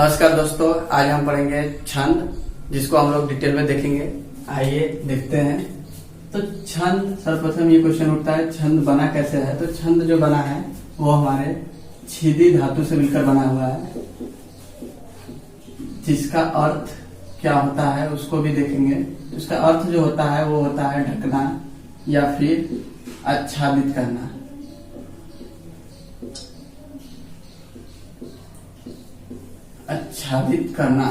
नमस्कार दोस्तों, आज हम पढ़ेंगे छंद, जिसको हम लोग डिटेल में देखेंगे। आइए देखते हैं। तो छंद, सर्वप्रथम ये क्वेश्चन उठता है, छंद बना कैसे है। तो छंद जो बना है वो हमारे छिदी धातु से मिलकर बना हुआ है, जिसका अर्थ क्या होता है उसको भी देखेंगे। उसका अर्थ जो होता है वो होता है ढकना या फिर आच्छादित करना। आच्छादित करना।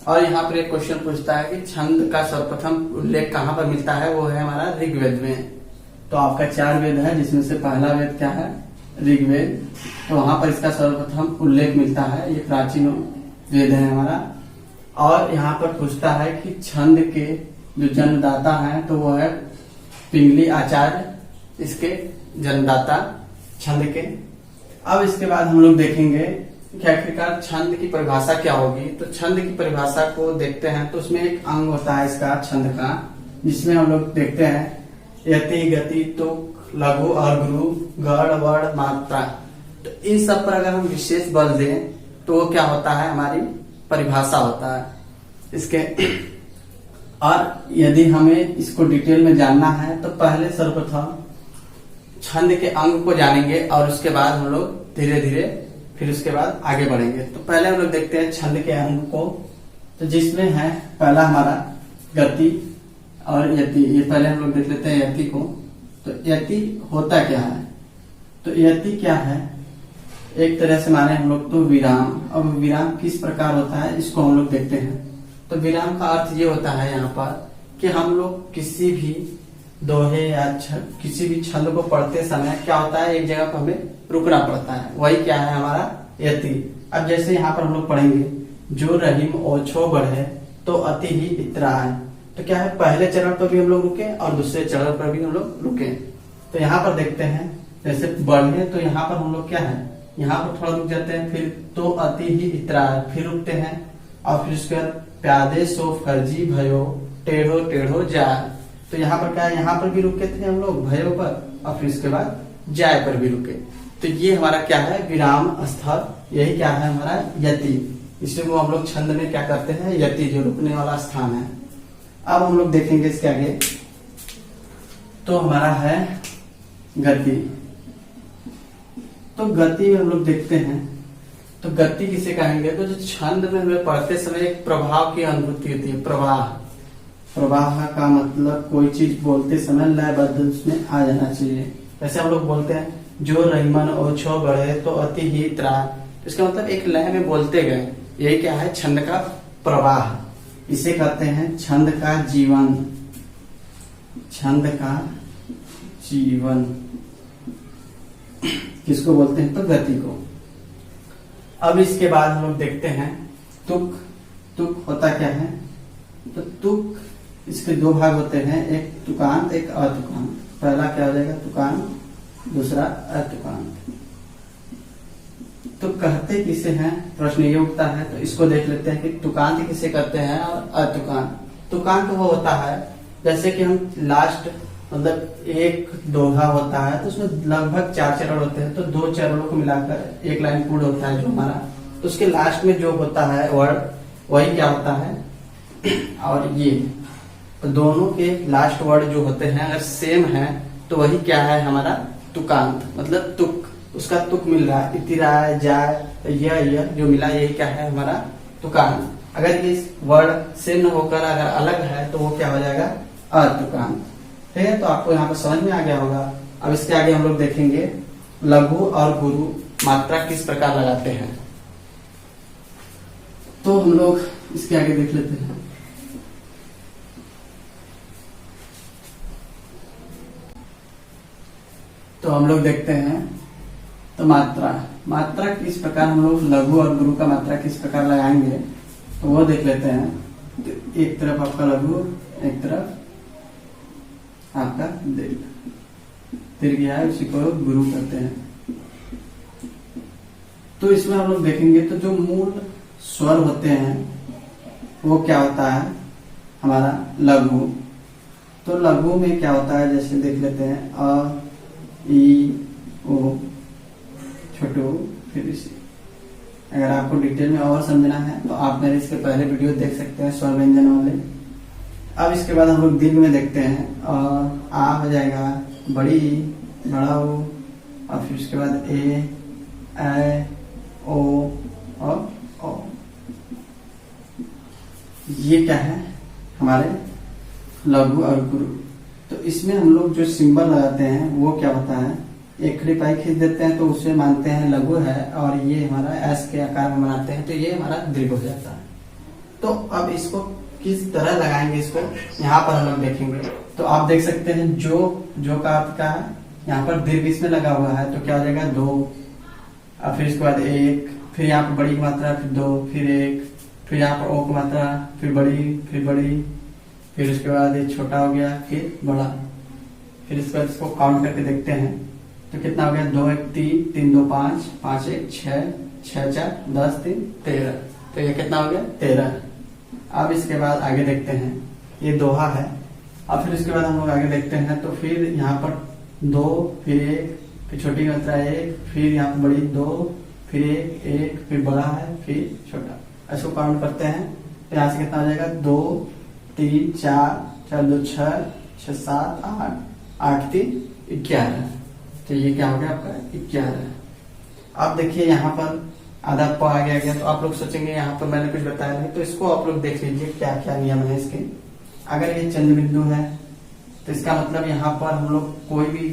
और यहाँ पर एक क्वेश्चन पूछता है कि छंद का सर्वप्रथम उल्लेख कहाँ पर मिलता है। वो है हमारा ऋग्वेद में। तो आपका 4 वेद है, जिसमें से पहला वेद क्या है, ऋग्वेद। तो वहां पर इसका सर्वप्रथम उल्लेख मिलता है। ये प्राचीन वेद है हमारा। और यहाँ पर पूछता है कि छंद के जो जन्मदाता हैं तो वो है पिंगली आचार्य, इसके जन्मदाता छंद के। अब इसके बाद हम लोग देखेंगे कि आखिरकार छंद की परिभाषा क्या होगी। तो छंद की परिभाषा को देखते हैं तो उसमें एक अंग होता है इसका छंद का, जिसमें हम लोग देखते हैं यति, गति, तुक, लघु और गुरु, गढ़, वर्ण, मात्रा। तो इन सब पर अगर हम विशेष बल दें तो वो क्या होता है, हमारी परिभाषा होता है इसके। और यदि हमें इसको डिटेल में जानना है तो पहले सर्वप्रथम छंद के अंग को जानेंगे और उसके बाद हम लोग धीरे धीरे फिर उसके बाद आगे बढ़ेंगे। तो पहले हम लोग देखते हैं छंद के अंग को। तो जिसमें है पहला हमारा गति और यति। ये पहले हम लोग देख लेते हैं यति को। तो यति होता क्या है। तो यति क्या है, एक तरह से माने हम लोग तो विराम। अब विराम किस प्रकार होता है इसको हम लोग देखते हैं। तो विराम का अर्थ ये होता है यहाँ पर कि हम लोग किसी भी दोहे या किसी भी छंद को पढ़ते समय क्या होता है, एक जगह पर हमें रुकना पड़ता है। वही क्या है हमारा यति। अब जैसे यहाँ पर हम लोग पढ़ेंगे, जो रहीम ओछो बढ़े तो अति ही इतरा है। तो क्या है, पहले चरण पर भी हम लोग रुके और दूसरे चरण पर भी हम लोग रुके। तो यहाँ पर देखते हैं, जैसे बढ़े तो यहाँ पर हम लोग क्या है, यहाँ पर थोड़ा रुक जाते हैं, फिर तो अति ही इतरा है, फिर रुकते हैं। और फिर उसके बाद प्यादे सो फर्जी भयो टेढ़ो टेढ़ो जाए। तो यहाँ पर क्या है, यहाँ पर भी रुके थे हम लोग भयो पर, और फिर उसके बाद जाय पर भी रुके। तो ये हमारा क्या है, विराम स्थल। यही क्या है हमारा यति। इसलिए वो हम लोग छंद में क्या करते हैं, यति, जो रुकने वाला स्थान है। अब हम लोग देखेंगे इसके आगे। तो हमारा है गति। तो गति में हम लोग देखते हैं, तो गति किसे कहेंगे, तो जो छंद में हमें पढ़ते समय एक प्रभाव की अनुभूति होती है। प्रवाह, प्रवाह का मतलब कोई चीज बोलते समय लयबद्ध उसमें आ जाना चाहिए। जैसे हम लोग बोलते हैं, जो रहीमन ओछो बढ़े तो अति ही इतरा। इसका मतलब एक लय में बोलते गए। यही क्या है, छंद का प्रवाह। इसे कहते हैं छंद का जीवन। छंद का जीवन किसको बोलते हैं, तो गति को। अब इसके बाद हम लोग देखते हैं तुक। तुक होता क्या है, तो तुक इसके 2 भाग होते हैं, एक तुकांत एक अतुकांत। पहला क्या हो जाएगा, तुकांत, दूसरा अतुकांत। तो कहते किसे हैं, प्रश्न ये उठता है। तो इसको देख लेते हैं कि तुकांत किसे कहते हैं और अतुकांत। तुकांत वो होता है जैसे कि हम लास्ट मतलब एक दोहा होता है तो उसमें लगभग 4 चरण होते हैं। तो 2 चरणों को मिलाकर एक लाइन पूर्ण होता है जो हमारा। तो उसके लास्ट में जो होता है वर्ड, वही क्या होता है, और ये तो दोनों के लास्ट वर्ड जो होते हैं अगर सेम है तो वही क्या है हमारा तुकांत। मतलब तुक, उसका तुक मिल रहा है, इतिराय जाय, तो यह जो मिला यही क्या है हमारा तुकांत। अगर ये वर्ड सेम न होकर अगर अलग है तो वो क्या हो जाएगा, अतुकांत। ठीक है, तो आपको यहाँ पर समझ में आ गया होगा। अब इसके आगे हम लोग देखेंगे लघु और गुरु मात्रा किस प्रकार लगाते हैं। तो हम लोग इसके आगे देख लेते हैं। तो हम लोग देखते हैं, तो मात्रा किस प्रकार हम लोग लघु और गुरु का मात्रा किस प्रकार लगाएंगे तो वो देख लेते हैं। तो एक तरफ आपका लघु, एक तरफ आपका दीर्घ है, उसी को गुरु कहते हैं। तो इसमें हम लोग देखेंगे तो जो मूल स्वर होते हैं वो क्या होता है हमारा लघु। तो लघु में क्या होता है, जैसे देख लेते हैं अ, ई, ओ, छोटू, फिर इसी अगर आपको डिटेल में और समझना है तो आप मेरे इसके पहले वीडियो देख सकते हैं स्वर व्यंजन वाले। अब इसके बाद हम लोग दीर्घ में देखते हैं, और आ हो जाएगा बड़ी बड़ा ओ, और फिर उसके बाद ए ओ और ओ। ये क्या है हमारे लघु और गुरु। तो इसमें हम लोग जो सिंबल लगाते हैं वो क्या होता है, एक खड़ी पाई खींच देते हैं तो उसे मानते हैं लघु है, और ये हमारा एस के आकार में बनाते हैं तो ये हमारा दीर्घ हो जाता है। तो अब इसको किस तरह लगाएंगे, इसको यहाँ पर हम लोग देखेंगे। तो आप देख सकते हैं जो का अर्थ का है, यहाँ पर दीर्घ इसमें लगा हुआ है तो क्या हो जाएगा 2, और फिर इसके बाद 1, फिर यहाँ पर बड़ी की मात्रा, फिर 2, फिर 1, फिर यहाँ पर ओ की मात्रा, फिर बड़ी, फिर उसके बाद ये छोटा हो गया, फिर बड़ा। फिर इसके बाद इसको काउंट करके देखते हैं तो कितना हो गया, 2 1 3, 3 2 5, 5 1 6, 6 4 10 3 13। तो ये कितना हो गया 13। अब इसके बाद आगे देखते हैं, ये दोहा है। अब फिर इसके बाद हम लोग आगे देखते हैं तो फिर यहाँ पर 2, फिर 1, फिर छोटी मात्रा 1, फिर यहाँ पर बड़ी 2, फिर 1, फिर बड़ा है, फिर छोटा। इसको काउंट करते हैं तो यहाँ से कितना हो जाएगा, 2 3 4 4 2 6 6 7 8 8 3 11। तो ये क्या हो गया आपका 11। अब देखिए यहाँ पर आधा प आ गया तो आप लोग सोचेंगे यहाँ पर मैंने कुछ बताया नहीं, तो इसको आप लोग देख लीजिए क्या क्या नियम है इसके। अगर ये चंद्र बिंदु है तो इसका मतलब यहाँ पर हम लोग कोई भी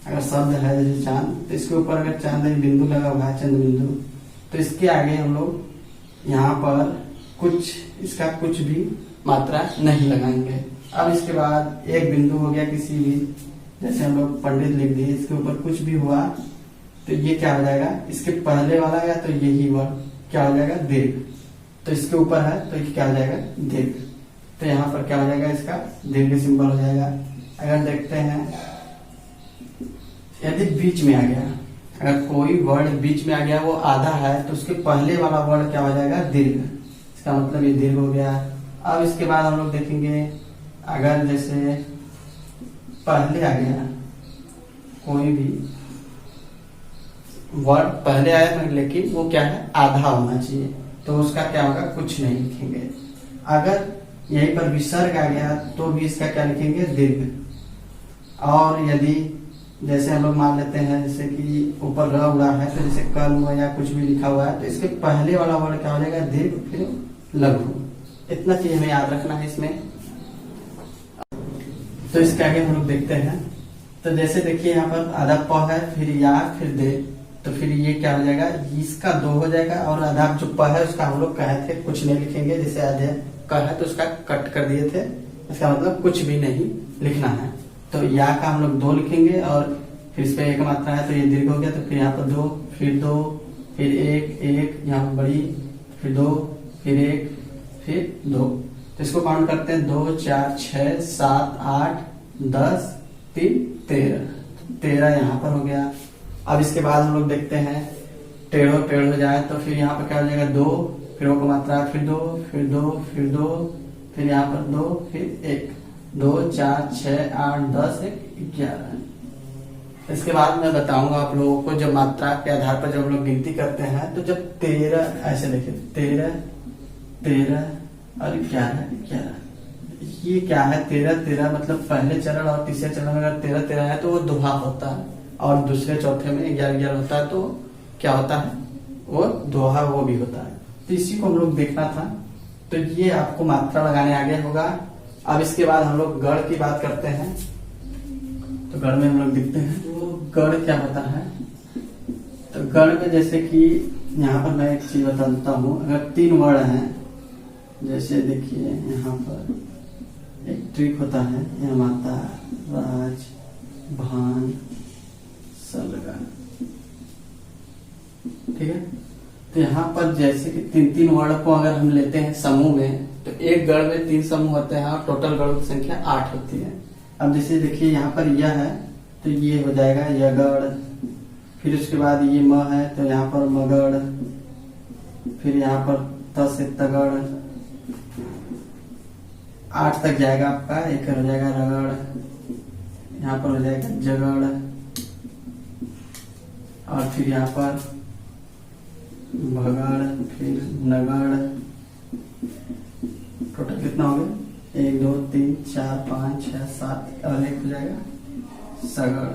अगर शब्द है जैसे चांद, तो इसके ऊपर अगर चांद बिंदु लगा हुआ है चंद्र बिंदु, तो इसके आगे हम लोग यहाँ पर इसका कुछ भी मात्रा नहीं लगाएंगे। अब इसके बाद एक बिंदु हो गया किसी भी, जैसे हम लोग पंडित लिख दिए, इसके ऊपर कुछ भी हुआ तो ये क्या हो जाएगा, इसके पहले वाला या तो यही वर्ड क्या हो जाएगा दीर्घ। तो इसके ऊपर है तो ये क्या हो जाएगा दीर्घ। तो यहाँ पर क्या हो जाएगा, इसका दीर्घ सिंबल हो जाएगा। अगर देखते हैं यदि बीच में आ गया, अगर कोई वर्ड बीच में आ गया वो आधा है तो उसके पहले वाला वर्ड क्या हो जाएगा दीर्घ। इसका मतलब ये दीर्घ हो गया। अब इसके बाद हम लोग देखेंगे, अगर जैसे पहले आ गया कोई भी वर्ड पहले आया लेकिन वो क्या है आधा होना चाहिए, तो उसका क्या होगा कुछ नहीं लिखेंगे। अगर यहीं पर विसर्ग आ गया तो भी इसका क्या लिखेंगे दीर्घ। और यदि जैसे हम लोग मान लेते हैं जैसे कि ऊपर र उड़ा है तो जैसे कल हुआ या कुछ भी लिखा हुआ है तो इसके पहले वाला वर्ड क्या हो जाएगा दीर्घ, फिर लघु। इतना चीज हमें याद रखना है इसमें। तो इसके आगे हम लोग देखते हैं, तो जैसे देखिए यहाँ पर आधा प है, फिर या, फिर दे, तो फिर ये क्या हो जाएगा, इसका 2 हो जाएगा। और आधा जो प है उसका हम लोग कहे थे कुछ नहीं लिखेंगे, जैसे आधे क है तो उसका कट कर दिए थे, इसका मतलब कुछ भी नहीं लिखना है। तो या का हम लोग 2 लिखेंगे, और फिर इस पे एक मात्रा है तो ये दीर्घ हो गया, तो फिर यहाँ पर 2, फिर 2, फिर 1, यहाँ पर बड़ी, फिर 2, फिर 1, फिर 2। तो इसको काउंट करते हैं, 2 4 6 7 8 10 3 13 यहाँ पर हो गया। अब इसके बाद हम लोग देखते हैं टेढ़ हो जाए तो फिर यहाँ पर क्या हो जाएगा 2, फिर वो मात्रा, फिर 2, फिर 2, फिर 2, फिर यहाँ पर 2, फिर 1, 2 4 6 8 10 11। इसके बाद मैं बताऊंगा आप लोगों को जब मात्रा के आधार पर जब हम लोग गिनती करते हैं तो जब 13 ऐसे देखिए 13 और 11 ये क्या है 13 मतलब पहले चरण और तीसरे चरण में अगर 13 है तो वो दोहा होता है, और दूसरे चौथे में 11 होता है तो क्या होता है वो दोहा वो भी होता है। तो इसी को हम लोग देखना था। तो ये आपको मात्रा लगाने आगे होगा। अब इसके बाद हम लोग गढ़ की बात करते हैं। तो गढ़ में हम लोग देखते हैं तो गढ़ क्या होता है। तो गढ़ में जैसे कि यहाँ पर मैं एक चीज बता देता हूँ, अगर 3 वर्ण हैं, जैसे देखिए यहाँ पर एक ट्रिक होता है, यह माता राज भान सलगन, ठीक है। तो यहाँ पर जैसे कि 3 वर्ण को अगर हम लेते हैं समूह में, तो एक गढ़ में 3 समूह होते हैं और टोटल गढ़ों की संख्या 8 होती है। अब जैसे देखिए यहाँ पर यह है तो ये हो जाएगा यगढ़, फिर उसके बाद ये म है तो यहाँ पर मगढ़, फिर यहाँ पर त से तगढ़, 8 तक जाएगा आपका, एक हो जाएगा रगड़, यहाँ पर हो जाएगा जगड़, और फिर यहाँ पर भगड़, फिर नगड़, टोटल कितना हो गया? 1 2 3 4 5 6 7 और एक हो जाएगा सगड़।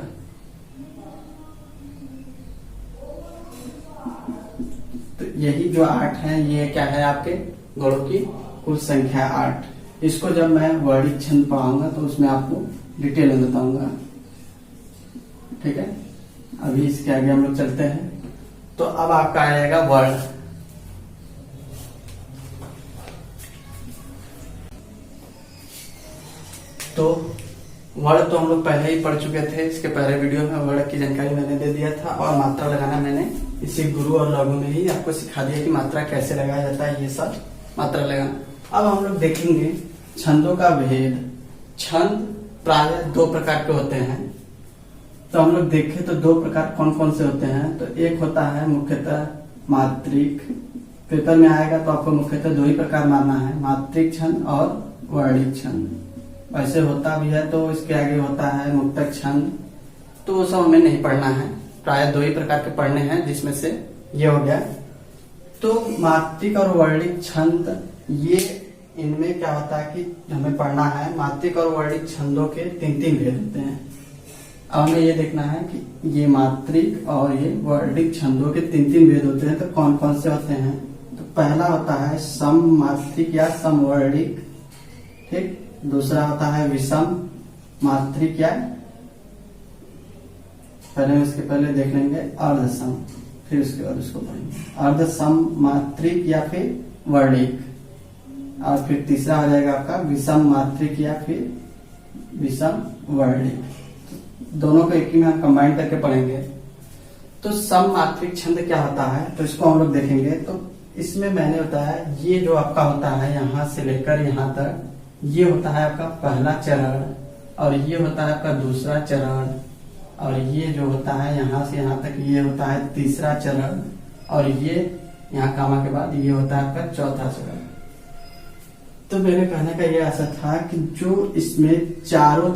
तो यही जो 8 है ये क्या है आपके गणों की कुल संख्या 8। इसको जब मैं वर्णित छंद पढ़ाऊंगा तो उसमें आपको डिटेल में बताऊंगा, ठीक है। अभी इसके आगे हम लोग चलते हैं। तो अब आपका आएगा वर्ण। तो वर्ण तो हम लोग पहले ही पढ़ चुके थे, इसके पहले वीडियो में वर्ण की जानकारी मैंने दे दिया था और मात्रा लगाना मैंने इसी गुरु और लघु में ही आपको सिखा दिया कि मात्रा कैसे लगाया जाता है, ये सब मात्रा लगाना। अब हम लोग देखेंगे छंदों का भेद। छंद प्रायः 2 प्रकार के होते हैं। तो हम लोग देखें तो 2 प्रकार कौन कौन से होते हैं। तो एक होता है मुख्यतः मात्रिक। पेपर में आएगा तो आपको मुख्यतः 2 ही प्रकार मानना है, मात्रिक छंद और वर्णिक छंद। वैसे होता भी है तो इसके आगे होता है मुक्तक छंद, तो वो सब हमें नहीं पढ़ना है। प्राय 2 ही प्रकार के पढ़ने हैं, जिसमें से ये हो गया। तो मात्रिक और वर्णिक छंद, ये इनमें क्या होता है कि हमें पढ़ना है मात्रिक और वर्णिक छंदों के 3 भेद होते हैं। अब हमें ये देखना है कि ये मात्रिक और ये वर्णिक छंदों के 3 भेद होते हैं। तो कौन कौन से होते हैं? तो पहला होता है सम मात्रिक या समवर्णिक, ठीक। दूसरा होता है विषम मात्रिक या, इसके पहले देख लेंगे अर्धसम, फिर उसके बाद उसको पढ़ेंगे। अर्धसम मात्रिक या फिर वर्णिक, और फिर तीसरा हो जाएगा आपका विषम मात्रिक या फिर विषम वर्णिक। दोनों को एक ही में हम कंबाइन करके पढ़ेंगे। तो सम मात्रिक छंद क्या होता है, तो इसको हम लोग देखेंगे। तो इसमें मैंने बताया ये जो आपका होता है यहां से लेकर यहां तक, ये होता है आपका पहला चरण, और ये होता है आपका दूसरा चरण, और ये जो होता है यहां से यहां तक ये होता है तीसरा चरण, और ये यहाँ कामा के बाद ये होता है आपका चौथा चरण। तो मेरे कहने का ये ऐसा था कि जो इसमें चारों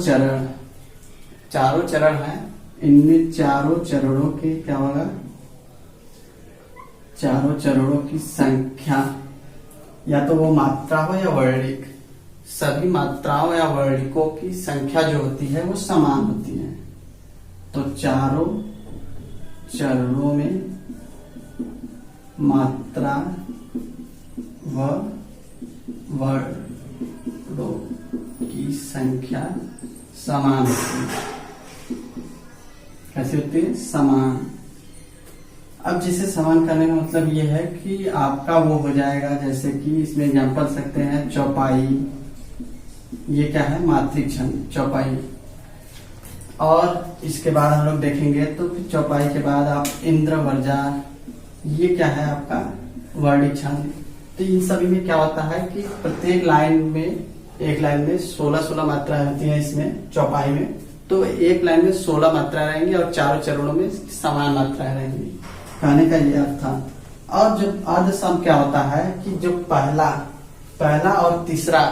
चरण हैं, इनमें चारों चरणों के क्या होगा, चारों चरणों की संख्या, या तो वो मात्रा हो या वर्णिक, सभी मात्राओं या वर्णिकों की संख्या जो होती है वो समान होती है। तो चारों चरणों में मात्रा व वर्णों की संख्या समान होती है। कैसे होती है? समान। अब जिसे समान करने का मतलब ये है कि आपका वो हो जाएगा, जैसे कि इसमें एग्जांपल सकते हैं चौपाई, ये क्या है मात्रिक छंद चौपाई। और इसके बाद हम लोग देखेंगे तो फिर चौपाई के बाद आप इंद्रवर्जा, ये क्या है आपका वर्णिक छंद। तो इन सभी में क्या होता है कि प्रत्येक लाइन में, एक लाइन में 16 मात्राएं होती हैं इसमें चौपाई में। तो एक लाइन में 16 मात्राएं रहेंगी और चारों चरणों में समान मात्राएं रहेंगी, कहने का ये अर्थ था। और जो अर्धसम क्या होता है कि जो पहला और तीसरा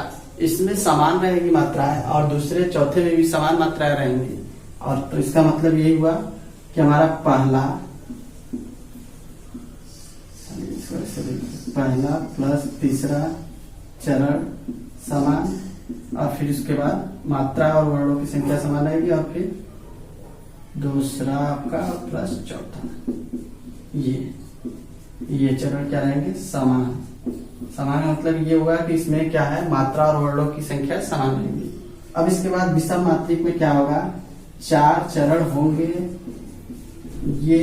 इसमें समान रहेगी मात्राएं, और दूसरे चौथे में भी समान मात्राएं रहेंगी। और तो इसका मतलब यही हुआ कि हमारा पहला प्लस तीसरा चरण समान, और फिर उसके बाद मात्रा और वर्णों की संख्या समान रहेगी, और फिर दूसरा आपका प्लस चौथा, ये चरण क्या रहेंगे समान। समान का मतलब ये हुआ कि इसमें क्या है मात्रा और वर्णों की संख्या समान रहेगी। अब इसके बाद विषम मात्रिक में क्या होगा, 4 चरण होंगे, ये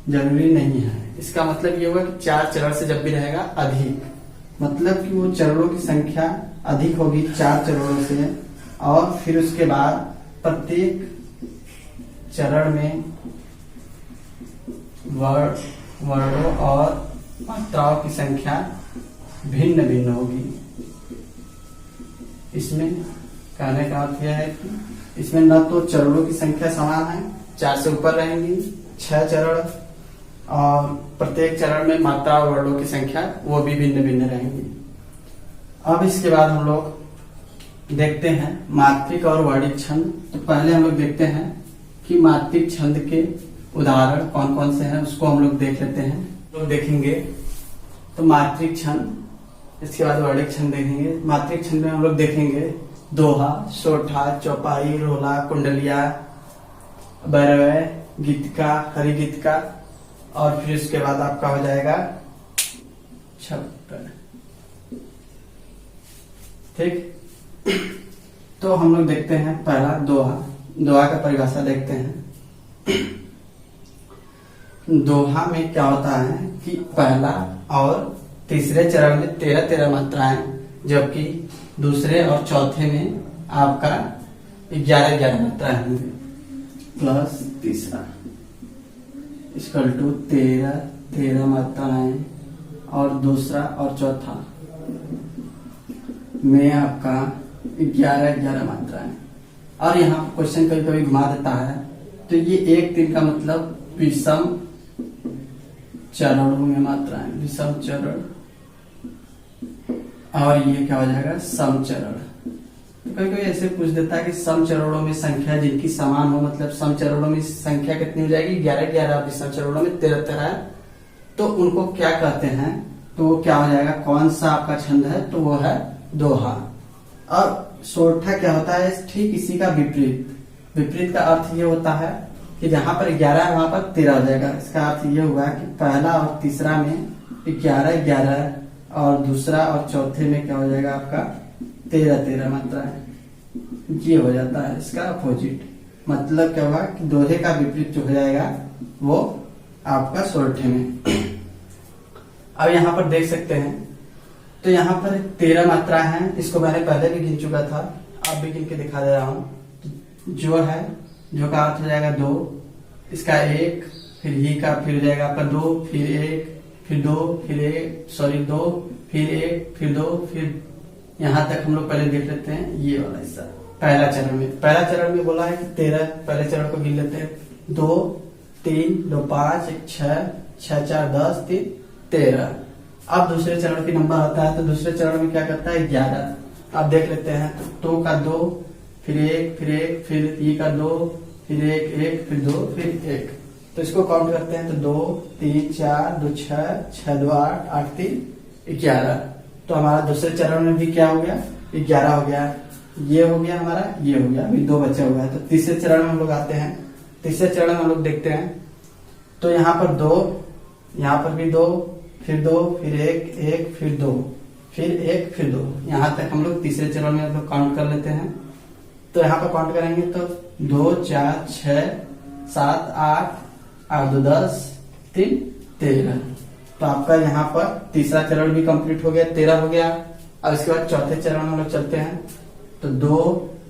जरूरी नहीं है। इसका मतलब ये होगा कि 4 चरण से जब भी रहेगा अधिक, मतलब कि वो चरणों की संख्या अधिक होगी 4 चरणों से, और फिर उसके बाद प्रत्येक चरण में वर्णों और मात्राओं की संख्या भिन्न भिन्न होगी। इसमें कहने का अर्थ यह है कि इसमें न तो चरणों की संख्या समान है, 4 से ऊपर रहेंगी 6 चरण, और प्रत्येक चरण में मात्रा और वर्णों की संख्या वो भी भिन्न भिन्न रहेंगी। अब इसके बाद हम लोग देखते हैं मात्रिक और वर्णिक छंद। तो पहले हम लोग देखते हैं कि मात्रिक छंद के उदाहरण कौन कौन से हैं उसको हम लोग देख लेते हैं। लोग देखेंगे तो मात्रिक छंद, इसके बाद वर्णिक छंद देखेंगे। मात्रिक छंद में हम लोग देखेंगे दोहा, सोठा, चौपाई, रोला, कुंडलिया, बैरवै, गीतिका, हरिगीतिका, और फिर इसके बाद आपका हो जाएगा छप्पन। ठीक, तो हम लोग देखते हैं पहला दोहा। दोहा का परिभाषा देखते हैं। दोहा में क्या होता है कि पहला और तीसरे चरण में 13-13 मात्राएं, जबकि दूसरे और चौथे में आपका 11-11 मात्राएं होंगे, प्लस तीसरा इक्वल टू 13-13 मात्राएं, और दूसरा और चौथा में आपका 11-11 मात्राएं। और यहाँ क्वेश्चन कभी कभी घुमा देता है, तो ये 1-3 का मतलब विषम चरणों में मात्राएं, विषम चरण, और ये क्या हो जाएगा समचरण। तो कभी कभी ऐसे पूछ देता है कि समचरणों में संख्या जिनकी समान हो, मतलब समचरणों में संख्या कितनी हो जाएगी 11-11, विषम चरणों में 13-13, तो उनको क्या कहते हैं, तो वो क्या हो जाएगा, कौन सा आपका छंद है, तो वो है दोहा। और सोठा क्या होता है, ठीक इसी का विपरीत। विपरीत का अर्थ ये होता है कि जहां पर 11 है वहां पर 13 हो जाएगा। इसका अर्थ ये हुआ कि पहला और तीसरा में 11-11, और दूसरा और चौथे में क्या हो जाएगा आपका 13-13 मात्राएं। ये हो जाता है इसका अपोजिट। मतलब क्या होगा कि दोहे का विपरीत जो हो जाएगा वो आपका सोठे में। अब यहाँ पर देख सकते हैं, तो यहाँ पर 13 मात्रा है। इसको मैंने पहले भी गिन चुका था, अब भी गिन के दिखा दे रहा हूँ। जो है, जो का अर्थ हो जाएगा 2, इसका 1, फिर ही का फिर हो जाएगा आपका 2, फिर 1, फिर 2, फिर 1, सॉरी 2, फिर 1, फिर 2, फिर यहाँ तक हम लोग पहले देख लेते हैं ये वाला हिस्सा। पहला चरण में बोला है कि 13, पहले चरण को गिन लेते हैं। 2, 3, 2, 5, 1, 6, 6, 4, 10, 3, 13। अब दूसरे चरण की नंबर आता है, तो दूसरे चरण में क्या करता है 11। अब देख लेते हैं, तो 2 का 2, फिर 1, फिर 1, फिर ई का 2, फिर 1, 1, फिर 2, फिर 1। तो इसको काउंट करते हैं, तो 2, 3, 4, 2, 6, 6, 2, 8, 8, 3, 11। तो हमारा दूसरे चरण में भी क्या हो गया 11 हो गया। ये हो गया हमारा, ये हो गया, अभी 2 बचे हुआ है। तो तीसरे चरण में हम लोग आते हैं। तीसरे चरण में हम लोग देखते हैं, तो यहाँ पर 2, यहाँ पर भी 2, फिर 2, फिर 1, 1, फिर 2, फिर 1, फिर 2। यहाँ तक हम लोग तीसरे चरण में हम लोग काउंट कर लेते हैं। तो यहाँ पर काउंट करेंगे तो 2, 4, 6, 7, 8, 8, 2, 10, 3, 13। तो आपका यहाँ पर तीसरा चरण भी कंप्लीट हो गया, 13 हो गया। अब इसके बाद चौथे चरण में हम लोग चलते हैं, तो 2,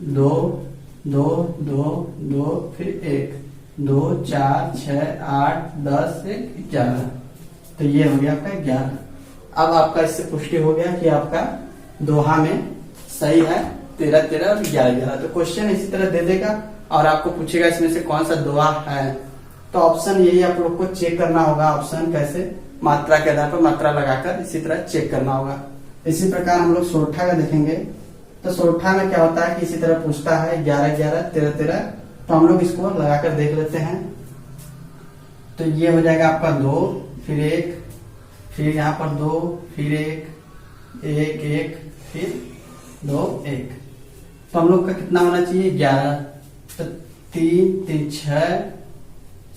2, 2, 2, 2, फिर 1, 2, 4, 6, 8, 10, 1, 11। तो ये हो गया आपका 11। अब आपका इससे पुष्टि हो गया कि आपका दोहा में सही है 13-13 और 11-11। तो क्वेश्चन इसी तरह दे देगा और आपको पूछेगा इसमें से कौन सा दोहा है। तो ऑप्शन यही आप लोग को चेक करना होगा। ऑप्शन कैसे, मात्रा के आधार पर मात्रा लगाकर इसी तरह चेक करना होगा। इसी प्रकार हम लोग सोठा का देखेंगे, तो सोठा में क्या होता है कि इसी तरह पूछता है 11-11, 13-13। तो हम लोग इसको लगाकर देख लेते हैं। तो ये हो जाएगा आपका 2, फिर 1, फिर यहाँ पर 2, फिर 1, 1, 1, फिर 2, 1। तो हम लोग का कितना होना चाहिए 11। तो 3, 3, 6,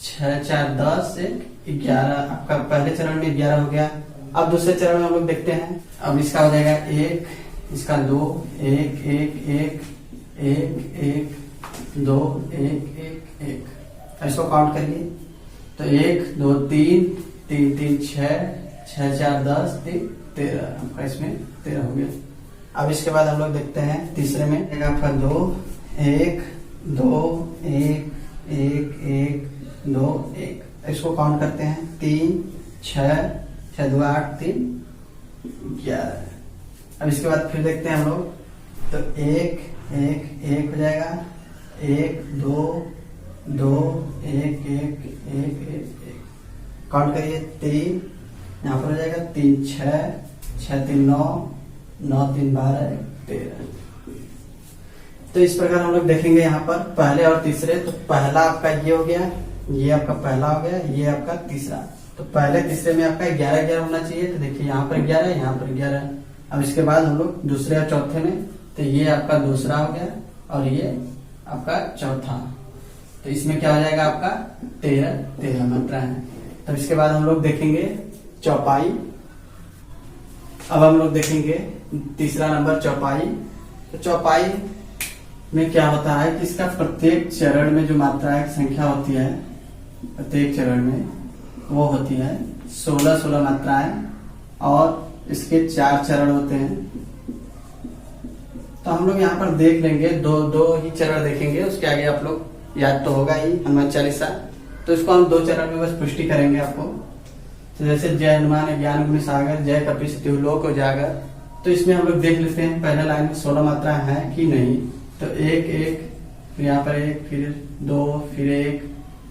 6, 4, 10, 1, 11। आपका पहले चरण में 11 हो गया। अब दूसरे चरण में हम लोग देखते हैं। अब इसका हो जाएगा 1, इसका 2, 1, 1, 1, 1, 1, 2, 1, 1, 1। इसको काउंट करिए, तो 1, 2, 3, 3, 3, 6, 6, 4, 10, 3, 13। आपका इसमें 13 हो गया। अब इसके बाद हम लोग देखते हैं तीसरे में आपका 2, 1, 2, 1, 1, 1, 2, 1। इसको काउंट करते हैं, 3, 6, 6, 2, 8, 3, 11। अब इसके बाद फिर देखते हैं हम लोग, तो 1, 1, 1 हो जाएगा, 1, 2, 2, 1, 1, 1, 1, 1। काउंट करिए, 3, यहाँ पर हो जाएगा 3, 6, 6, 3, 9, 9, 3, 12, 13। तो इस प्रकार हम लोग देखेंगे यहाँ पर पहले और तीसरे। तो पहला आपका ये हो गया, ये आपका पहला हो गया, ये आपका तीसरा। तो पहले तीसरे में आपका 11-11 होना चाहिए। तो देखिए यहाँ पर 11, यहाँ पर 11। अब इसके बाद हम लोग दूसरे और चौथे में, तो ये आपका दूसरा हो गया और ये आपका चौथा। तो इसमें क्या हो जाएगा आपका 13 मात्रा है। तो इसके बाद हम लोग देखेंगे चौपाई। अब हम लोग देखेंगे तीसरा नंबर चौपाई। तो चौपाई में क्या होता है कि इसका प्रत्येक चरण में जो मात्रा की संख्या होती है, प्रत्येक चरण में वो होती है 16 मात्राएं, और इसके 4 चरण होते हैं। तो हम लोग यहाँ पर देख लेंगे, दो ही चरण देखेंगे, उसके आगे आप लोग याद तो होगा ही हनुमान चालीसा। तो इसको हम 2 चरण में बस पुष्टि करेंगे आपको। तो जैसे जय हनुमान ज्ञान गुण सागर, जय कपीस तिहु लोक उजागर। तो इसमें हम लोग देख लेते हैं पहले लाइन में 16 मात्रा है कि नहीं। तो 1 1, फिर यहाँ पर 1, फिर 2, फिर 1,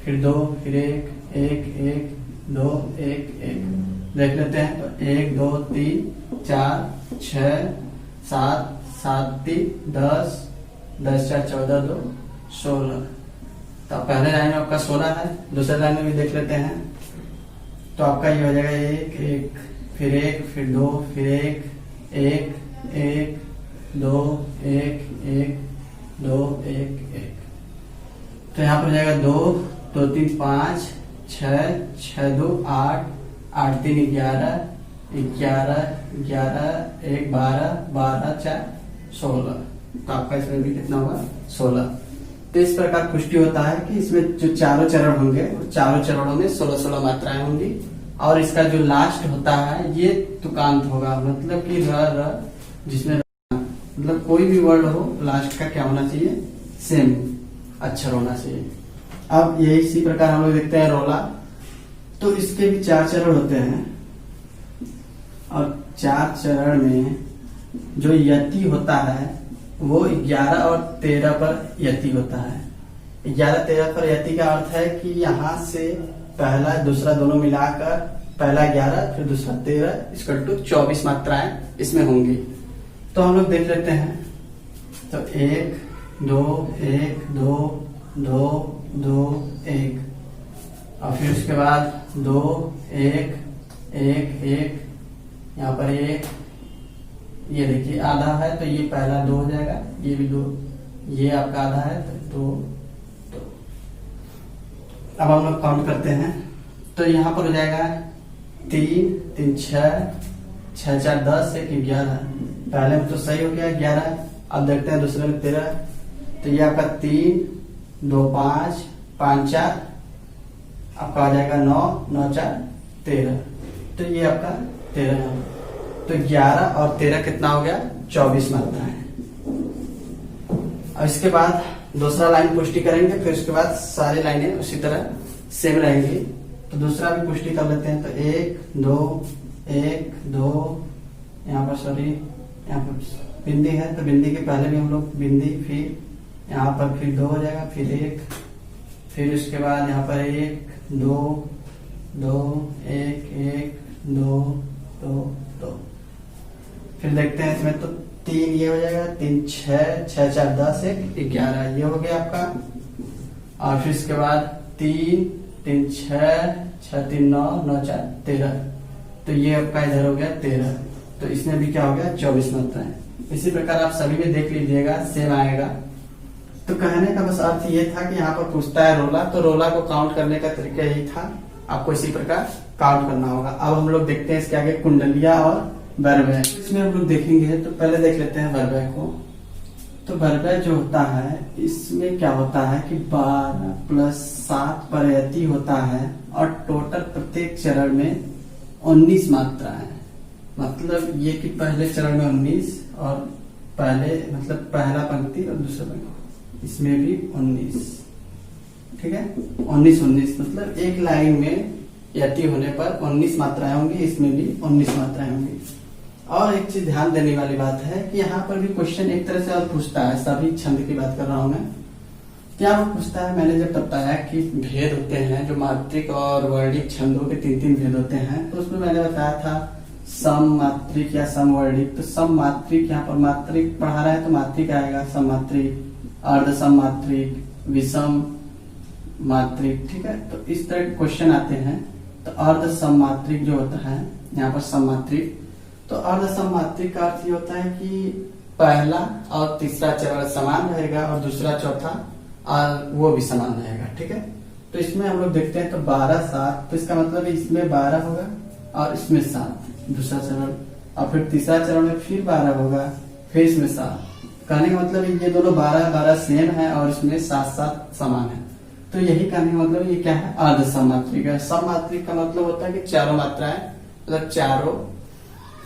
फिर 2, फिर 1, 1 1 2 1 1 देख लेते हैं। तो 1 2 3 4 6 7 7 3 10 10 4 14 2 16। तो पहले लाइन में आपका 16 है, दूसरे लाइन में भी देख लेते हैं। तो आपका ये हो जाएगा 1 1, फिर 1, फिर 2, फिर 1 1 1 2 1 1 2 1 1। तो यहाँ पर हो जाएगा 2 2 3 5 6 6 2 8 8 3 11 11 11 1 12 12 4 16। तो आपका इसमें भी कितना होगा 16। तो इस प्रकार पुष्टि होता है कि इसमें जो चारों चरण होंगे, वो चारों चरणों में 16 मात्राएं होंगी। और इसका जो लास्ट होता है ये तुकांत होगा, मतलब कि र जिसमें मतलब कोई भी वर्ड हो लास्ट का क्या होना चाहिए, सेम अक्षर होना चाहिए। अब यही इसी प्रकार हम लोग देखते हैं रोला। तो इसके भी 4 चरण होते हैं, और 4 चरण में जो यति होता है वो 11 और 13 पर यति होता है। 11-13 पर यति का अर्थ है कि यहाँ से पहला दूसरा दोनों मिलाकर पहला 11 फिर दूसरा 13 इसकल टू 24 मात्राएं इसमें होंगी। तो हम लोग देख लेते हैं। तो 1 2 1 2 2 2 1, और फिर उसके बाद 2 1 1 1, यहाँ पर 1, ये देखिए आधा है तो ये पहला 2 हो जाएगा, ये भी 2, ये आपका आधा है तो 2। अब हम लोग काउंट करते हैं। तो यहाँ पर हो जाएगा 3 3 6 6 4 10 1 11। पहले में तो सही हो गया 11। अब देखते हैं दूसरे में 13। तो ये आपका 3 2 5 5 4 आपका आ जाएगा 9 9 4 13। तो ये आपका 13 है। तो 11 और 13 कितना हो गया 24 मात्रा है। अब इसके बाद दूसरा लाइन पुष्टि करेंगे, फिर उसके बाद सारी लाइनें उसी तरह सेम रहेंगी। तो दूसरा भी पुष्टि कर लेते हैं। तो 1 2 1 2, यहाँ पर सॉरी यहाँ पर बिंदी है तो बिंदी के पहले भी हम लोग बिंदी, फिर यहाँ पर फिर 2 हो जाएगा, फिर 1, फिर उसके बाद यहाँ पर 1 2 2 1 1 2 2 2। फिर देखते हैं इसमें तो 3 ये हो जाएगा, 3 6 6 4 10 1 11 ये हो गया आपका। और फिर इसके बाद 3 3 6 6 3 9 9 4 13। तो ये आपका इधर हो गया 13। तो इसमें भी क्या हो गया 24 मात्राएं। इसी प्रकार आप सभी में देख लीजिएगा सेम आएगा। तो कहने का बस अर्थ ये था कि यहाँ पर पूछता है रोला, तो रोला को काउंट करने का तरीका यही था, आपको इसी प्रकार काउंट करना होगा। अब हम लोग देखते हैं इसके आगे कुंडलिया और वर्वय। इसमें हम लोग देखेंगे तो पहले देख लेते हैं वर्वय को। तो वर्वय जो होता है इसमें क्या होता है कि 12 प्लस 7 पर यति होता है, और टोटल प्रत्येक चरण में 19 मात्रा है। मतलब ये कि पहले चरण में 19 और पहले मतलब पहला पंक्ति और दूसरा पंक्ति इसमें भी 19, ठीक है 19 19 मतलब एक लाइन में यति होने पर 19 मात्राएं होंगी, इसमें भी 19 मात्राएं होंगी। और एक चीज ध्यान देने वाली बात है कि यहाँ पर भी क्वेश्चन एक तरह से और पूछता है, सभी छंद की बात कर रहा हूं मैं, क्या वो पूछता है। मैंने जब बताया कि भेद होते हैं जो मात्रिक और वर्णिक छंदों के 3-3 भेद होते हैं, तो उसमें मैंने बताया था सम मात्रिक या सम वर्णिक। तो सम मात्रिक, यहाँ पर मात्रिक पढ़ा रहा है तो मात्रिक आएगा, सम मात्रिक, अर्ध सम मात्रिक, विषम मात्रिक, ठीक है। तो इस तरह के क्वेश्चन आते हैं। तो अर्ध सममात्रिक जो होता है यहाँ पर सममात्रिक, तो अर्ध सममात्रिक का अर्थ ये होता है कि पहला और तीसरा चरण समान रहेगा और दूसरा चौथा और वो भी समान रहेगा, ठीक है। तो इसमें हम लोग देखते हैं तो 12 7, तो इसका मतलब इसमें 12 होगा और इसमें 7 दूसरा चरण, और फिर तीसरा चरण में फिर 12 होगा, फिर इसमें 7। कहने का मतलब ये दोनों 12 12 सेम है और इसमें 7 7 समान है। तो यही कहने का मतलब ये क्या है, अर्ध सममात्रिक है। सममात्रिक का मतलब होता है कि चारों मात्राएं, मतलब चारों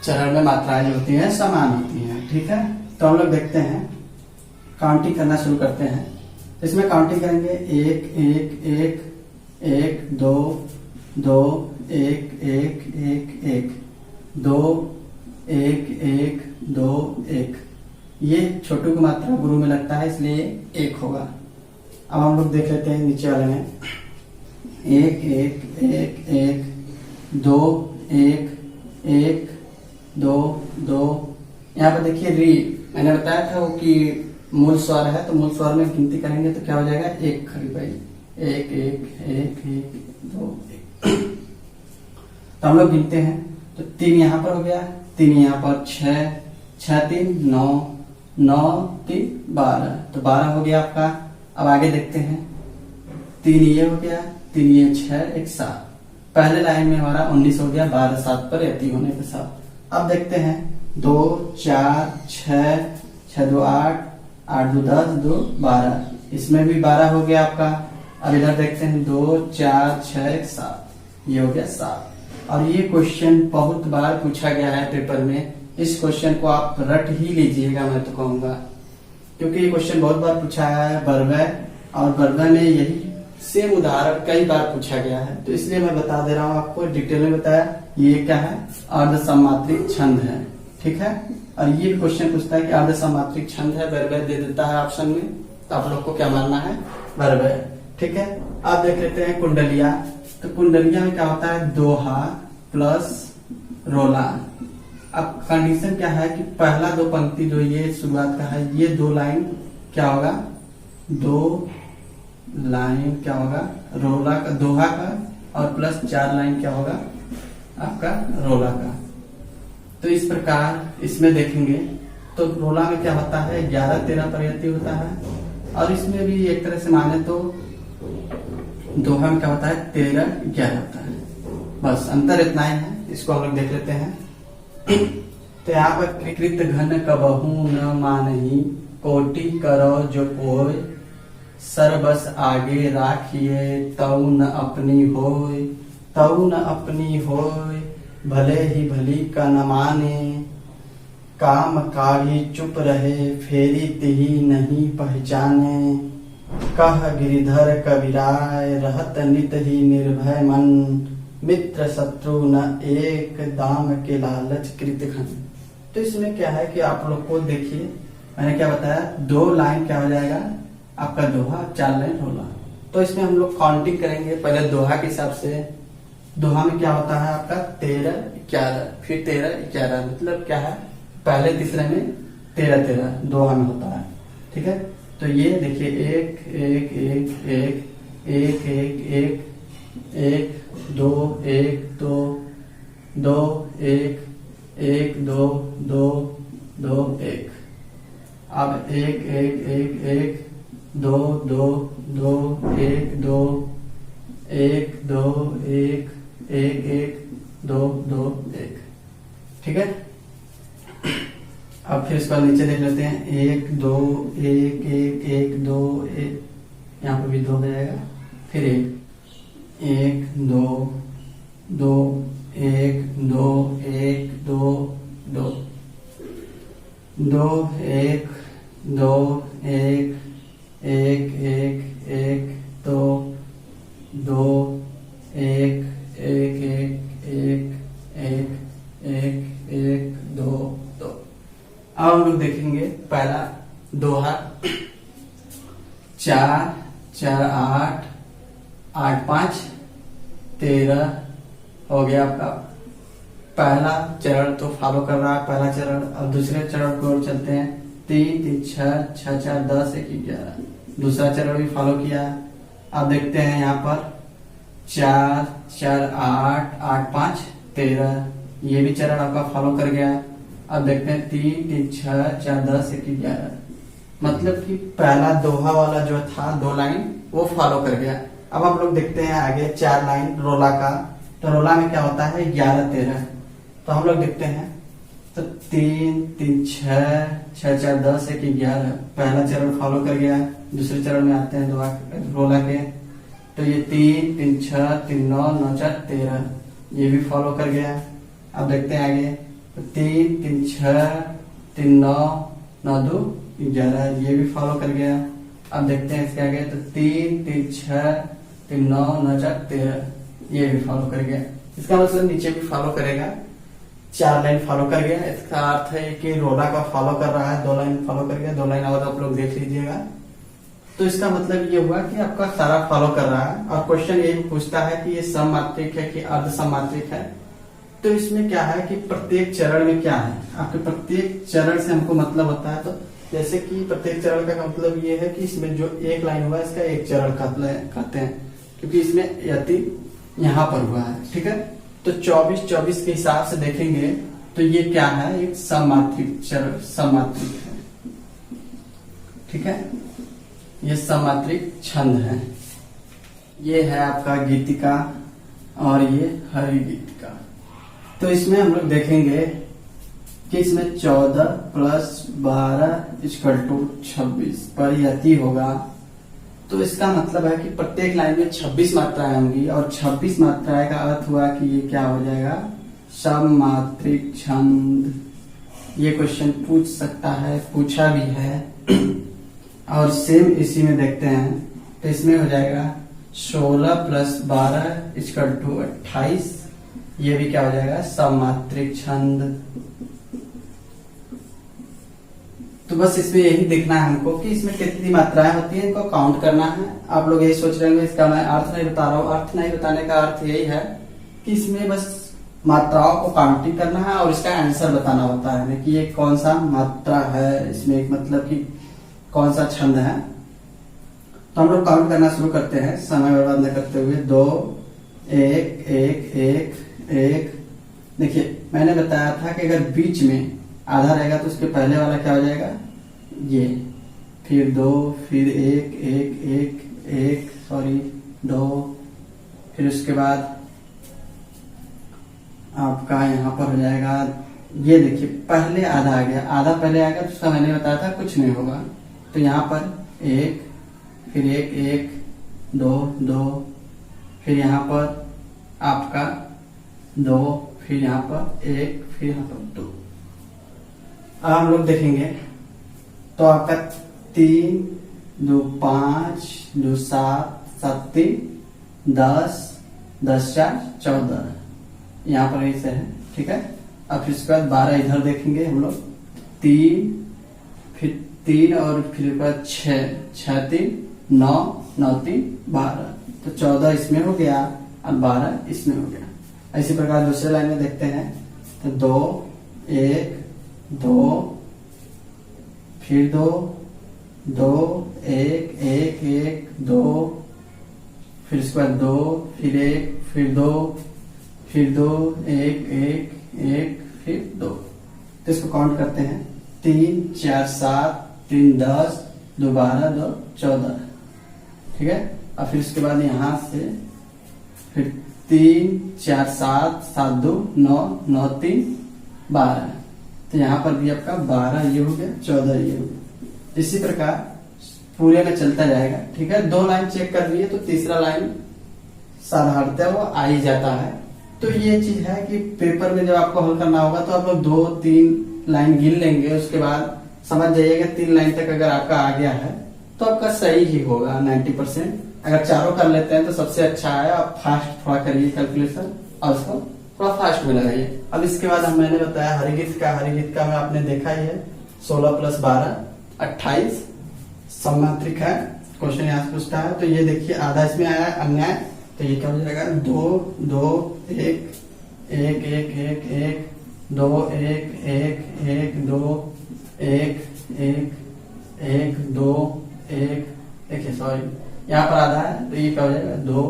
चरण में मात्राएं जो होती हैं समान होती हैं, ठीक है। तो हम लोग देखते हैं, काउंटिंग करना शुरू करते हैं। इसमें काउंटिंग करेंगे 1 1 1 1 2 2 1 1 1 1 2 1 1 2 1। ये छोटू की मात्रा गुरु में लगता है इसलिए 1 होगा। अब हम लोग देख लेते हैं नीचे वाले में 1 1 1 1 2 1 1 2 2। यहाँ पर देखिए री, मैंने बताया था वो कि मूल स्वर है, तो मूल स्वर में गिनती करेंगे तो क्या हो जाएगा, 1 खड़ी पाई 1 1 1 1 2 1। तो हम लोग गिनते हैं तो 3 यहाँ पर हो गया, 3 यहाँ पर 6 6 3 9 9 3 12, तो 12 हो गया आपका। अब आगे देखते हैं 3 ये हो गया, 3 ये 6 1 7। पहले लाइन में हमारा 19 हो गया, 12 7 पर अति होने के साथ। अब देखते हैं 2 4 6 6 2 8 8 2 10 2 12, इसमें भी 12 हो गया आपका। अब इधर देखते हैं 2 4 6 1 7, ये हो गया 7। और ये क्वेश्चन बहुत बार पूछा गया है पेपर में। इस क्वेश्चन को आप रट ही लीजिएगा, मैं तो कहूंगा, क्योंकि ये क्वेश्चन बहुत बार पूछा है बरवय, और बरवय में यही सेम उदाहरण कई बार पूछा गया है। तो इसलिए मैं बता दे रहा हूँ आपको, डिटेल में बताया। ये क्या है, अर्ध सममात्रिक छंद है, ठीक है। और ये भी क्वेश्चन पूछता है कि अर्ध सममात्रिक छंद है, बरवय दे देता है ऑप्शन में, तो आप लोग को क्या मानना है, बरवय, ठीक है। अब देख लेते हैं कुंडलिया। तो कुंडलिया में क्या होता है, दोहा प्लस रोला। अब कंडीशन क्या है कि पहला 2 पंक्ति जो ये शुरुआत का है, ये 2 लाइन क्या होगा, 2 लाइन क्या होगा रोला का, दोहा का, और प्लस 4 लाइन क्या होगा आपका रोला का। तो इस प्रकार इसमें देखेंगे तो रोला में क्या होता है, 11 13 प्रयति होता है, और इसमें भी एक तरह से माने तो दोहा में क्या होता है, 13 11 होता है। बस अंतर इतना ही है, इसको हम लोग देख लेते हैं। तो यहाँ पर कृत घन कबहू न मानही, कोटि करो जो कोय, सर्वस आगे राखिए तऊ न अपनी होय, तऊ न अपनी होय, भले ही भली का न माने, काम काढ़ी चुप रहे फेरी तिही नहीं पहचाने, कह गिरिधर कबीराय रहत नित ही निर्भय मन, मित्र शत्रु न एक दाम के लालच कृत घन। तो इसमें क्या है कि आप लोग को देखिए, मैंने क्या बताया, 2 लाइन क्या हो जाएगा आपका दोहा, 4 लाइन रोला। तो इसमें हम लोग काउंटिंग करेंगे पहले दोहा के हिसाब से। दोहा में क्या होता है आपका 13 11, फिर 13 11, मतलब क्या है, पहले तीसरे में 13 13 दोहा में होता है, ठीक है। तो ये देखिए 1 1 1 1 1 1 1 2 1 2 2 1 1 2 2 2 1। अब 1 1 1 1 2 2 2 1 2 1 2 1 1 1 2 2 1, ठीक है। अब फिर इसको नीचे देख लेते हैं 1 2 1 1 1 2 1, यहाँ पे भी 2 हो जाएगा, फिर 1 2 2 1 2 1 2 2 2 1 2 1 1 1 1 2 2 1 1 1 1 1 1 1 2 2। अब हम लोग देखेंगे पहला दोहा 4 4 8 8 5 13 हो गया आपका। पहला चरण तो फॉलो कर रहा है, पहला चरण। अब दूसरे चरण को चलते हैं, 3 3 6 6 4 10 1 11। दूसरा चरण भी फॉलो किया। अब देखते हैं यहाँ पर 4 4 8 8 5 13, ये भी चरण आपका फॉलो कर गया। अब देखते हैं 3 3 6 4 10 1 11, मतलब कि पहला दोहा वाला जो था 2 लाइन वो फॉलो कर गया। अब हम लोग देखते हैं आगे 4 लाइन रोला का, तो रोला में क्या होता है 11 13, तो हम लोग देखते हैं तो 3 3 6 6 4 10 1 11, पहला चरण फॉलो कर गया। दूसरे चरण में आते हैं रोला के, तो ये 3 3 6 3 9 9 4 13, ये भी फॉलो कर गया। अब देखते हैं आगे तो 3 3 6 3 9 9 2 11, ये भी फॉलो कर गया। अब देखते हैं इसके आगे तो 3 3 6 3 9 9 4 13, ये भी फॉलो कर गया। इसका मतलब नीचे भी फॉलो करेगा, 4 लाइन फॉलो कर गया। इसका अर्थ है कि रोला का फॉलो कर रहा है, 2 लाइन फॉलो कर गया, 2 लाइन और आप लोग देख लीजिएगा। तो इसका मतलब ये हुआ कि आपका सारा फॉलो कर रहा है। और क्वेश्चन यही पूछता है कि ये सममात्रिक है कि अर्ध सममात्रिक है। तो इसमें क्या है कि प्रत्येक चरण में क्या है, आपके प्रत्येक चरण से हमको मतलब होता है। तो जैसे कि प्रत्येक चरण का मतलब ये है कि इसमें जो एक लाइन हुआ इसका एक चरण कहते हैं, क्योंकि इसमें यति यहाँ पर हुआ है। ठीक है, तो 24 24 के हिसाब से देखेंगे तो ये क्या है, एक सममात्रिक चरण, सममात्रिक है। ठीक है, ये सममात्रिक छंद है। ये है आपका गीतिका और ये हरि गीतिका। तो इसमें हम लोग देखेंगे कि इसमें 14 प्लस 12 = 26 पर यति होगा। तो इसका मतलब है कि प्रत्येक लाइन में 26 मात्राएं होंगी, और 26 मात्राएं का अर्थ हुआ कि ये क्या हो जाएगा, सममात्रिक छंद। ये क्वेश्चन पूछ सकता है, पूछा भी है। और सेम इसी में देखते हैं तो इसमें हो जाएगा 16 प्लस 12 = 28, ये भी क्या हो जाएगा, सममात्रिक छंद। तो बस इसमें यही देखना है हमको कि इसमें कितनी मात्राएं होती हैं, इनको काउंट करना है। आप लोग यही सोच रहे होंगे इसका मैं अर्थ नहीं बता रहा हूँ। अर्थ नहीं बताने का अर्थ यही है कि इसमें बस मात्राओं को काउंटिंग करना है और इसका आंसर बताना होता है कि ये कौन सा मात्रा है, इसमें मतलब कि कौन सा छंद है। तो हम लोग काउंट करना शुरू करते हैं समय बर्बाद न करते हुए। 2 1 1 1 1। देखिए मैंने बताया था कि अगर बीच में आधा रहेगा तो उसके पहले वाला क्या हो जाएगा, ये, फिर 2, फिर 1 1 1 1 सॉरी 2, फिर उसके बाद आपका यहाँ पर हो जाएगा, ये देखिए पहले आधा आ गया, आधा पहले आ गया तो उसका मैंने बताया था कुछ नहीं होगा। तो यहाँ पर 1, फिर 1 1 2 2, फिर यहाँ पर आपका 2, फिर यहाँ पर 1, फिर यहाँ पर 2। अब हम लोग देखेंगे तो आपका 3 2 5 2 7 7 3 10 10 4 14, यहाँ पर ऐसे है। ठीक है, अब फिर उसके बाद 12 इधर देखेंगे हम लोग, 3 फिर 3 और फिर उसके बाद 6 6 3 9 9 3 12, तो 14 इसमें हो गया और 12 इसमें हो गया। इसी प्रकार दूसरे लाइन में देखते हैं तो 2 1 2, फिर 2 2 1 1 1 2, फिर उसके बाद 2, फिर 1, फिर 2, फिर 2 1 1 1, फिर 2। तो इसको काउंट करते हैं, 3 4 7 3 10 2 12 2 14। ठीक है, और फिर उसके बाद यहाँ से फिर 3 4 7 7 2 9 9 3 12, तो यहाँ पर भी आपका 12 ये हो गया, 14 ये हो गया। इसी प्रकार पूरे में चलता जाएगा। ठीक है, 2 लाइन चेक कर लिए तो तीसरा लाइन साधारणतः वो आ ही जाता है। तो ये चीज है कि पेपर में जब आपको हल करना होगा तो आप लोग 2 3 लाइन गिन लेंगे, उसके बाद समझ जाइएगा 3 लाइन तक अगर आपका आ गया है तो आपका सही ही होगा 90%। अगर चारों कर लेते हैं तो सबसे अच्छा है। आप फास्ट थोड़ा करिए कैलकुलेशन और उसको थोड़ा फास्ट में लगाइए। अब इसके बाद मैंने बताया हरिगीत का में आपने देखा ही है 16 प्लस 12 28 सममात्रिक है। क्वेश्चन यहाँ से पूछता है तो ये देखिए आधा इसमें आया अन्याय, तो ये क्या हो जाएगा 2 2 1 1 1 1 1 2 1 1 1 2 1 1 1 2 1, देखिए सॉरी यहाँ पर आधा है तो ये क्या हो जाएगा 2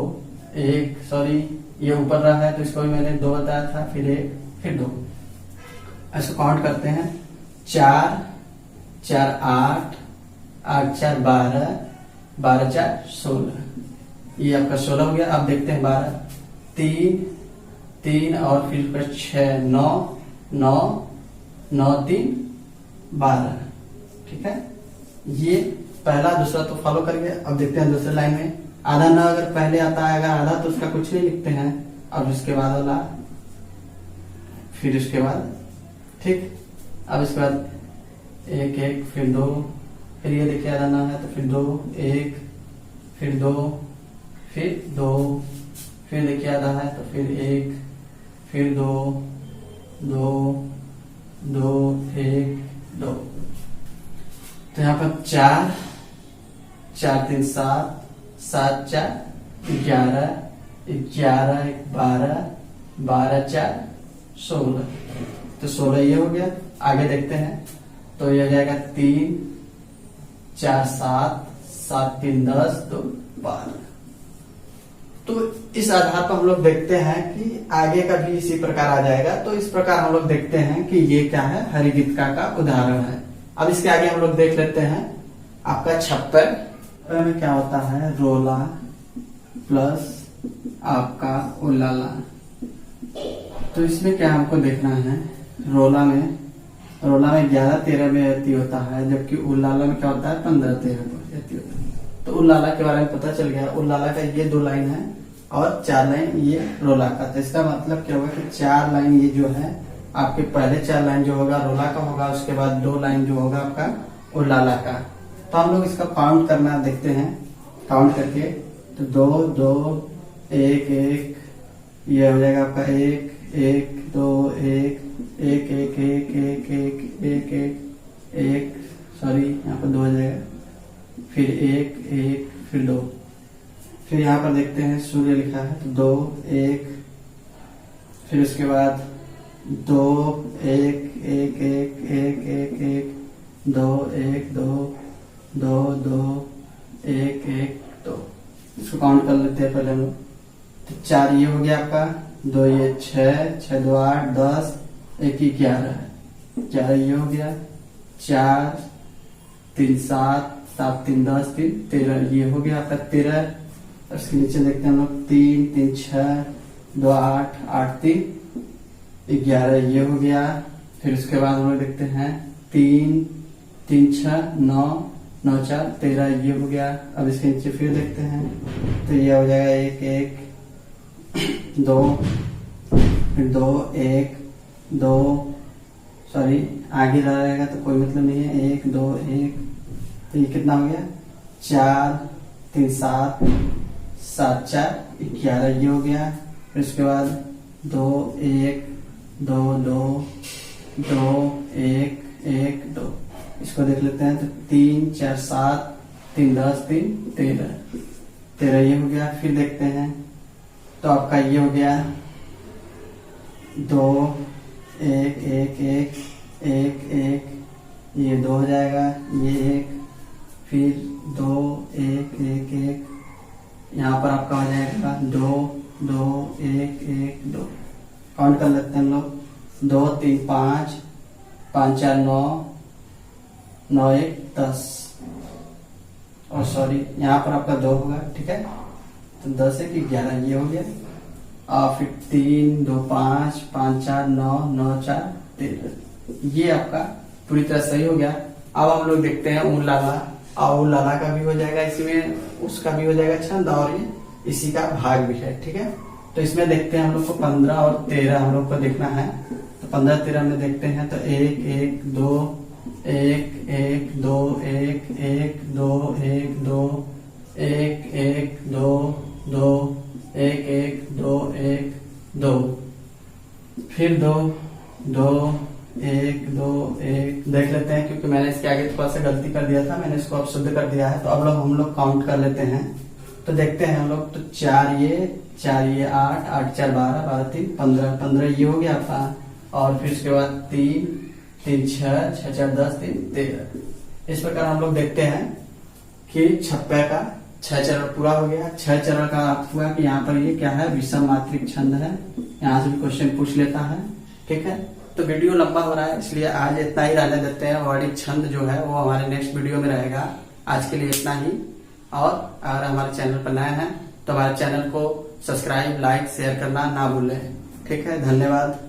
1 सॉरी ये ऊपर रहा है तो इसको भी मैंने 2 बताया था, फिर 1 फिर 2। ऐसे काउंट करते हैं 4 4 8 8 4 12 12 4 16, ये आपका 16 हो गया। अब देखते हैं 12 3 3 और फिर 6 9 9 9 3 12, ठीक है। ये पहला दूसरा तो फॉलो कर गए। अब देखते हैं दूसरे लाइन में आधा न अगर पहले आता है, अगर आधा तो उसका कुछ नहीं लिखते हैं। अब इसके बाद वाला फिर इसके बाद, ठीक। अब इसके बाद 1 1 फिर 2, फिर ये देखिए आधा ना है तो फिर 2 1 फिर 2 फिर 2, फिर देखिए आधा है तो फिर 1 फिर 2 2 2 1 2। तो यहाँ पर 4 4 3 7 7 4 11 11 12 12 4 16, तो 16 ये हो गया। आगे देखते हैं तो ये हो जाएगा 3 4 7 7 3 10 2 12। तो इस आधार पर हम लोग देखते हैं कि आगे का भी इसी प्रकार आ जाएगा। तो इस प्रकार हम लोग देखते हैं कि ये क्या है, हरिगीतिका का उदाहरण है। अब इसके आगे हम लोग देख लेते हैं आपका 76 में क्या होता है, रोला प्लस आपका उलाला। तो इसमें क्या हमको देखना है, रोला में 11 13 बेहती होता है, जबकि उलाला में क्या होता है 15 13 बेहती होता है। तो उलाला के बारे में पता चल गया। उलाला का ये 2 लाइन है और 4 लाइन ये रोला का। तो इसका मतलब क्या होगा कि 4 लाइन ये जो है आपके पहले 4 लाइन जो होगा रोला का होगा, उसके बाद 2 लाइन जो होगा आपका उलाला का। तो हम लोग इसका काउंट करना देखते हैं, काउंट करके तो 2 2 1 1 ये हो जाएगा आपका 1 1 2 1 1 1 1 1 1 1 1 1 सॉरी यहाँ पर 2 हो जाएगा, फिर 1 1 फिर 2। फिर यहाँ पर देखते हैं सूर्य लिखा है तो 2 1, फिर उसके बाद 2 1 1 1 1 1 1 2 1 2 2 2 1 1 2। इसको काउंट कर लेते हैं पहले हम लोग। तो 4 ये हो गया आपका, 2 ये 6 6 2 8 10 1 11 11 ये हो गया, 4 3 7 7 3 10 3 13 ये हो गया आपका 13। उसके नीचे देखते हैं हम लोग 3 3 6 2 8 8 3 11 ये हो गया। फिर उसके बाद हम लोग देखते हैं 3 3 6 9 9 4 13 ये हो गया। अब इसके नीचे फिर देखते हैं तो ये हो जाएगा 1 1 2 फिर 2 1 2 सॉरी आगे रहेगा तो कोई मतलब नहीं है, 1 2 1 तो ये कितना हो गया 4 3 7 7 4 11 ये हो गया। फिर उसके बाद 2 1 2 2 2 1 1 2। इसको देख लेते हैं तो 3 4 7 3 10 3 13 13 ये हो गया। फिर देखते हैं तो आपका ये हो गया 2 1 1 1 1 1 ये 2 हो जाएगा, ये 1 फिर 2 1 1 1 यहाँ पर आपका हो जाएगा 2 2 1 1 2। काउंट कर लेते हैं हम लोग 2 3 5 5 4 9 9 1 10 और सॉरी यहाँ पर आपका 2 होगा, ठीक है। तो 10 1 11 ये हो गया। और फिर 3 2 5 5 4 9 9 4 13 ये आपका पूरी तरह सही हो गया। अब हम लोग देखते हैं उलाला, और उलाला का भी हो जाएगा, इसमें उसका भी हो जाएगा छंद और ये इसी का भाग भी है, ठीक है। तो इसमें देखते हैं हम लोग को 15 और 13 हम लोग को देखना है। तो 15 13 में देखते हैं तो 1 1 2 1 1 2 1 1 2 1 2 1 1 2 2 1 1 2 1 2 फिर 2 2 1 2 1 देख लेते हैं, क्योंकि मैंने इसके आगे थोड़ा सा गलती कर दिया था, मैंने इसको अब शुद्ध कर दिया है। तो अब हम लोग काउंट कर लेते हैं। तो देखते हैं हम लोग तो 4 ये 8 8 4 12 12 3 15 15 ये हो गया आपका। और फिर उसके बाद 3 3 6 6 4 10 3 13। इस प्रकार हम लोग देखते हैं कि 96 का 6 चरण पूरा हो गया। 6 चरण का अर्थ हुआ कि यहाँ पर ये क्या है, विषम मात्रिक छंद है। यहाँ से भी क्वेश्चन पूछ लेता है। ठीक है, तो वीडियो लंबा हो रहा है इसलिए आज इतना ही रहने देते हैं। वर्णिक छंद जो है वो हमारे नेक्स्ट वीडियो में रहेगा। आज के लिए इतना ही। और अगर हमारे चैनल पर नए हैं तो हमारे चैनल को सब्सक्राइब, लाइक, शेयर करना ना भूलें। ठीक है, धन्यवाद।